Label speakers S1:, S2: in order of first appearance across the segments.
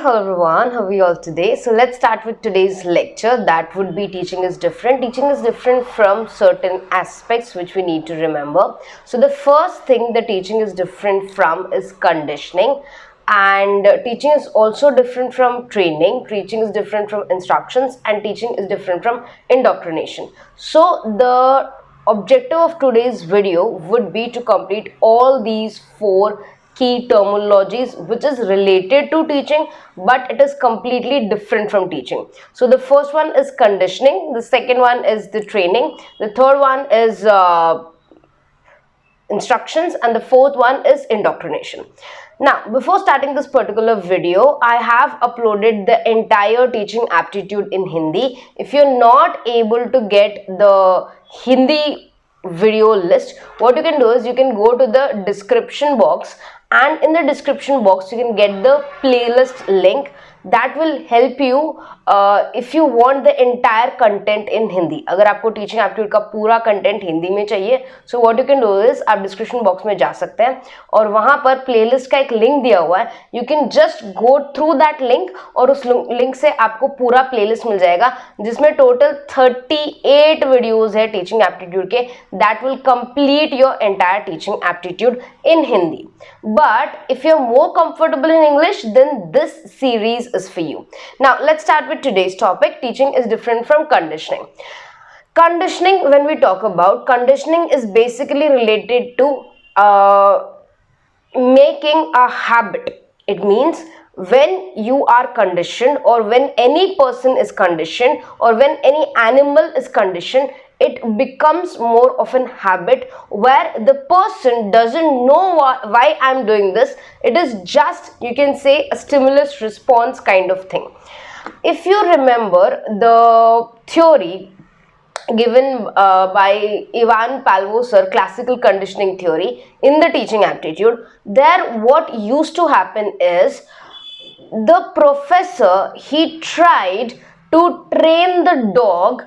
S1: hello everyone, how are you all today? So let's start with today's lecture. That would be teaching is different. Teaching is different from certain aspects which we need to remember. So the first thing the teaching is different from is conditioning, and teaching is also different from training. Teaching is different from instructions, and teaching is different from indoctrination. So the objective of today's video would be to complete all these four key terminologies which is related to teaching, but it is completely different from teaching. So the first one is conditioning, the second one is the training, the third one is instructions, and the fourth one is indoctrination. Now, before starting this particular video, I have uploaded the entire teaching aptitude in Hindi. If you're not able to get the Hindi video list, what you can do is you can go to the description box, and in the description box you can get the playlist link that will help you if you want the entire content in Hindi. अगर आपको teaching aptitude का पूरा content Hindi में चाहिए, so what you can do is आप description box में जा सकते हैं और वहाँ पर playlist का एक link दिया हुआ है. You can just go through that link और उस link से आपको पूरा playlist मिल जाएगा जिसमें total 38 videos है teaching aptitude के. That will complete your entire teaching aptitude in Hindi. But if you're more comfortable in English, then this series is for you. Now let's start with today's topic. Teaching is different from conditioning. Conditioning, when we talk about conditioning, is basically related to making a habit. It means when you are conditioned, or when any person is conditioned, or when any animal is conditioned, it becomes more of an habit where the person doesn't know why I'm doing this. It is just, you can say, a stimulus response kind of thing. If you remember the theory given by Ivan Pavlov sir, classical conditioning theory, in the teaching aptitude, there what used to happen is the professor, he tried to train the dog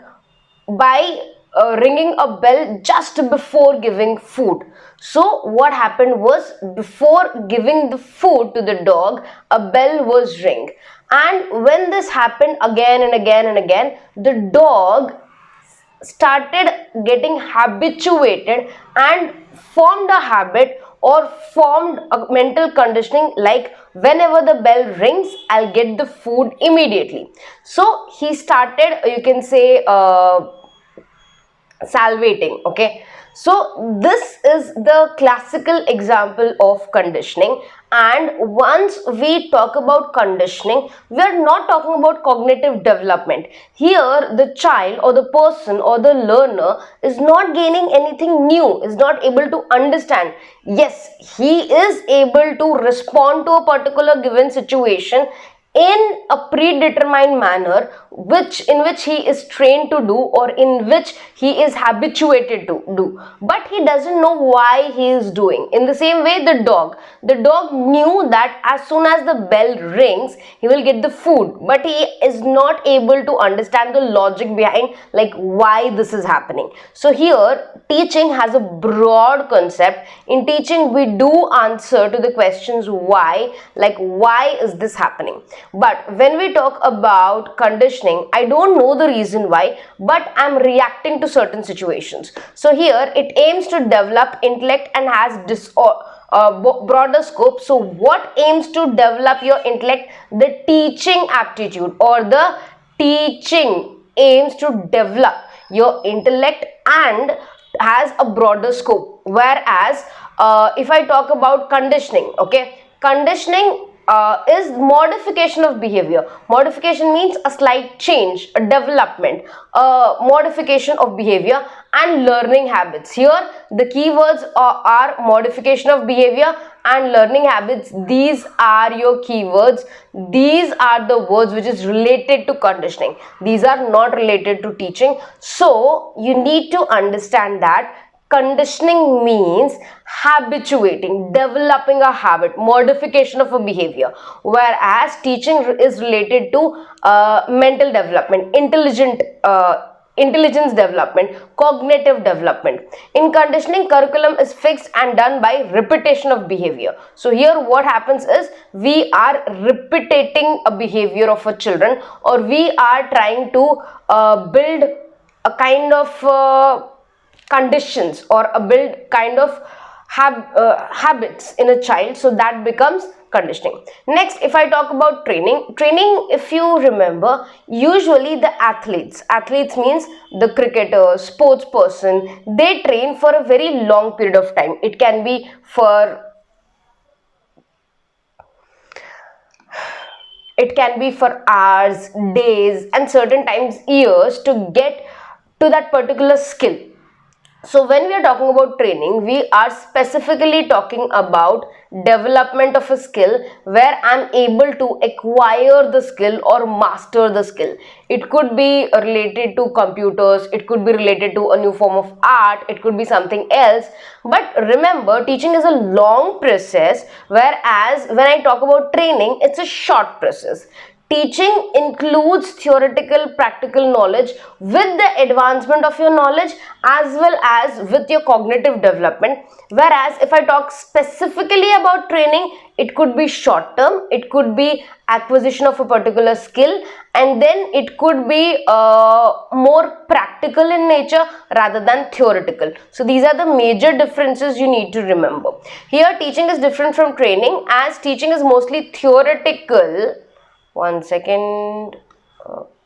S1: by ringing a bell just before giving food. So what happened was, before giving the food to the dog, a bell was ring, and when this happened again and again and again, the dog started getting habituated and formed a habit or formed a mental conditioning like, whenever the bell rings, I'll get the food immediately. So he started, you can say, salivating. Okay, so this is the classical example of conditioning. And once we talk about conditioning, we are not talking about cognitive development. Here the child or the person or the learner is not gaining anything new, is not able to understand. Yes, he is able to respond to a particular given situation in a predetermined manner, in which he is trained to do, or in which he is habituated to do, but he doesn't know why he is doing. In the same way, the dog knew that as soon as the bell rings, he will get the food, but he is not able to understand the logic behind like why this is happening. So here teaching has a broad concept. In teaching, we do answer to the questions why, like why is this happening. But when we talk about conditioning, I don't know the reason why, but I'm reacting to certain situations. So here it aims to develop intellect and has broader scope. So what aims to develop your intellect? The teaching aptitude, or the teaching aims to develop your intellect and has a broader scope. Whereas if I talk about conditioning, okay, conditioning is modification of behavior. Modification means a slight change, a development, a modification of behavior and learning habits. Here the keywords are modification of behavior and learning habits. These are your keywords. These are the words which is related to conditioning. These are not related to teaching. So you need to understand that conditioning means habituating, developing a habit, modification of a behavior, whereas teaching is related to mental development, intelligent intelligence development, cognitive development. In conditioning, curriculum is fixed and done by repetition of behavior. So here what happens is we are repeating a behavior of a children, or we are trying to build a kind of conditions, or a build kind of habits in a child, so that becomes conditioning. Next, if I talk about training, if you remember, usually the athletes means the cricketer, sports person, they train for a very long period of time. It can be for hours, days, and certain times years to get to that particular skill. So when we are talking about training, we are specifically talking about development of a skill where I'm able to acquire the skill or master the skill. It could be related to computers, it could be related to a new form of art, it could be something else. But remember, teaching is a long process, whereas when I talk about training, it's a short process. Teaching includes theoretical, practical knowledge with the advancement of your knowledge as well as with your cognitive development. Whereas if I talk specifically about training, it could be short term, it could be acquisition of a particular skill, and then it could be more practical in nature rather than theoretical. So these are the major differences you need to remember. Here teaching is different from training, as teaching is mostly theoretical. One second.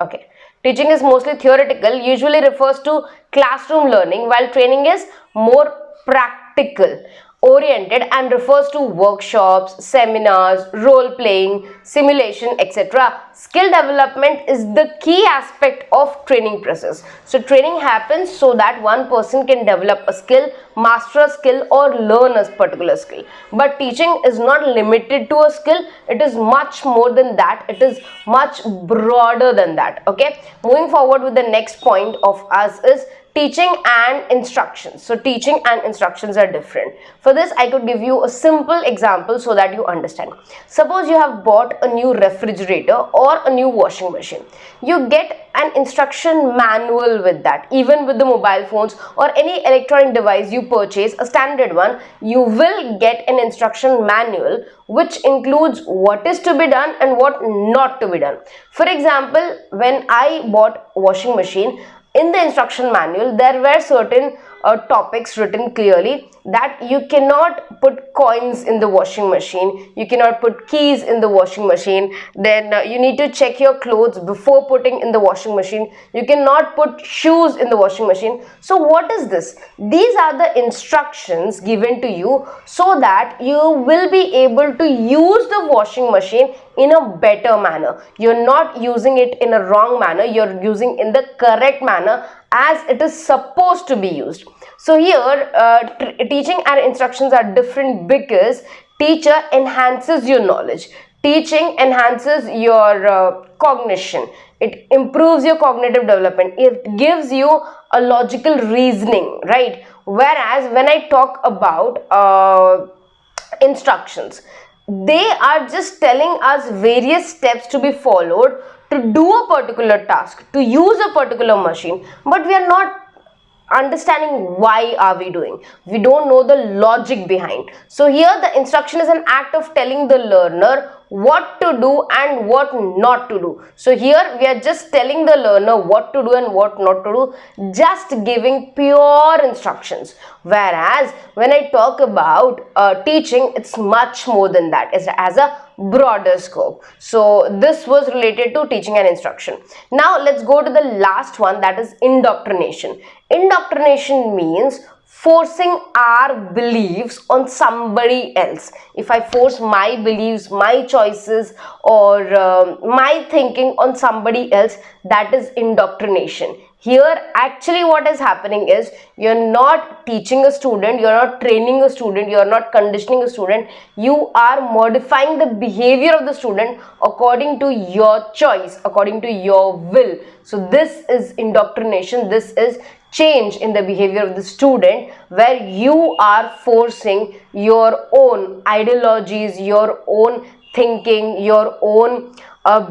S1: Okay. Teaching is mostly theoretical, usually refers to classroom learning, while training is more practical oriented and refers to workshops, seminars, role playing, simulation, etc. Skill development is the key aspect of training process. So training happens so that one person can develop a skill, master a skill, or learn a particular skill. But teaching is not limited to a skill, it is much more than that, it is much broader than that. Okay, moving forward with the next point of us is teaching and instructions. So teaching and instructions are different. For this, I could give you a simple example so that you understand. Suppose you have bought a new refrigerator or a new washing machine. You get an instruction manual with that. Even with the mobile phones or any electronic device you purchase, a standard one, you will get an instruction manual which includes what is to be done and what not to be done. For example, when I bought a washing machine, in the instruction manual, there were certain topics written clearly that you cannot put coins in the washing machine, you cannot put keys in the washing machine, then you need to check your clothes before putting in the washing machine, you cannot put shoes in the washing machine. So what is this? These are the instructions given to you so that you will be able to use the washing machine in a better manner. You're not using it in a wrong manner, you're using in the correct manner as it is supposed to be used. So here teaching and instructions are different because teacher enhances your knowledge, teaching enhances your cognition, it improves your cognitive development, it gives you a logical reasoning, right? Whereas when I talk about instructions, they are just telling us various steps to be followed to do a particular task, to use a particular machine, but we are not understanding why are we doing, we don't know the logic behind. So here the instruction is an act of telling the learner what to do and what not to do. So here we are just telling the learner what to do and what not to do, just giving pure instructions. Whereas when I talk about teaching, it's much more than that, it has a broader scope. So this was related to teaching and instruction. Now let's go to the last one, that is indoctrination. Indoctrination means forcing our beliefs on somebody else. If I force my beliefs, my choices, or my thinking on somebody else, that is indoctrination. Here actually what is happening is you're not teaching a student, you're not training a student, you're not conditioning a student, you are modifying the behavior of the student according to your choice, according to your will. So this is indoctrination, this is change in the behavior of the student, where you are forcing your own ideologies, your own thinking, your own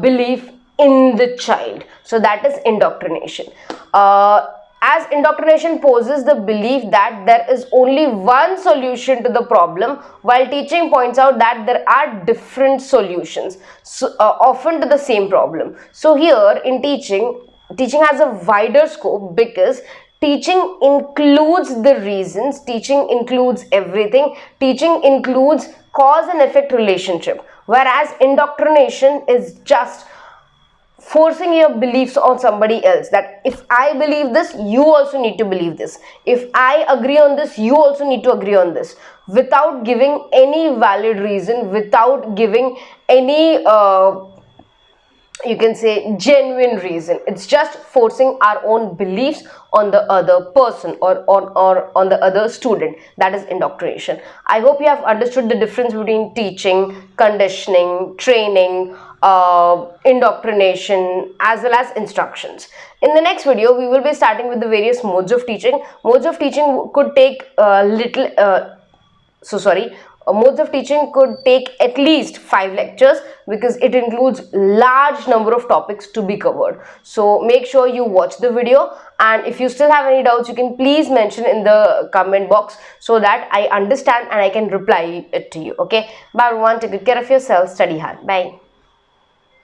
S1: belief in the child. So that is indoctrination. As indoctrination poses the belief that there is only one solution to the problem, while teaching points out that there are different solutions, so, often to the same problem. So here in teaching has a wider scope, because teaching includes the reasons, teaching includes everything, teaching includes cause and effect relationship, whereas indoctrination is just forcing your beliefs on somebody else, that if I believe this, you also need to believe this, if I agree on this, you also need to agree on this, without giving any valid reason, without giving any you can say genuine reason. It's just forcing our own beliefs on the other person, or on the other student. That is indoctrination. I hope you have understood the difference between teaching, conditioning, training, indoctrination, as well as instructions. In the next video, we will be starting with the various modes of teaching. Modes of teaching could take modes of teaching could take at least 5 lectures, because it includes large number of topics to be covered. So make sure you watch the video, and if you still have any doubts, you can please mention in the comment box, so that I understand and I can reply it to you. Okay, bye everyone, take good care of yourself, study hard, bye.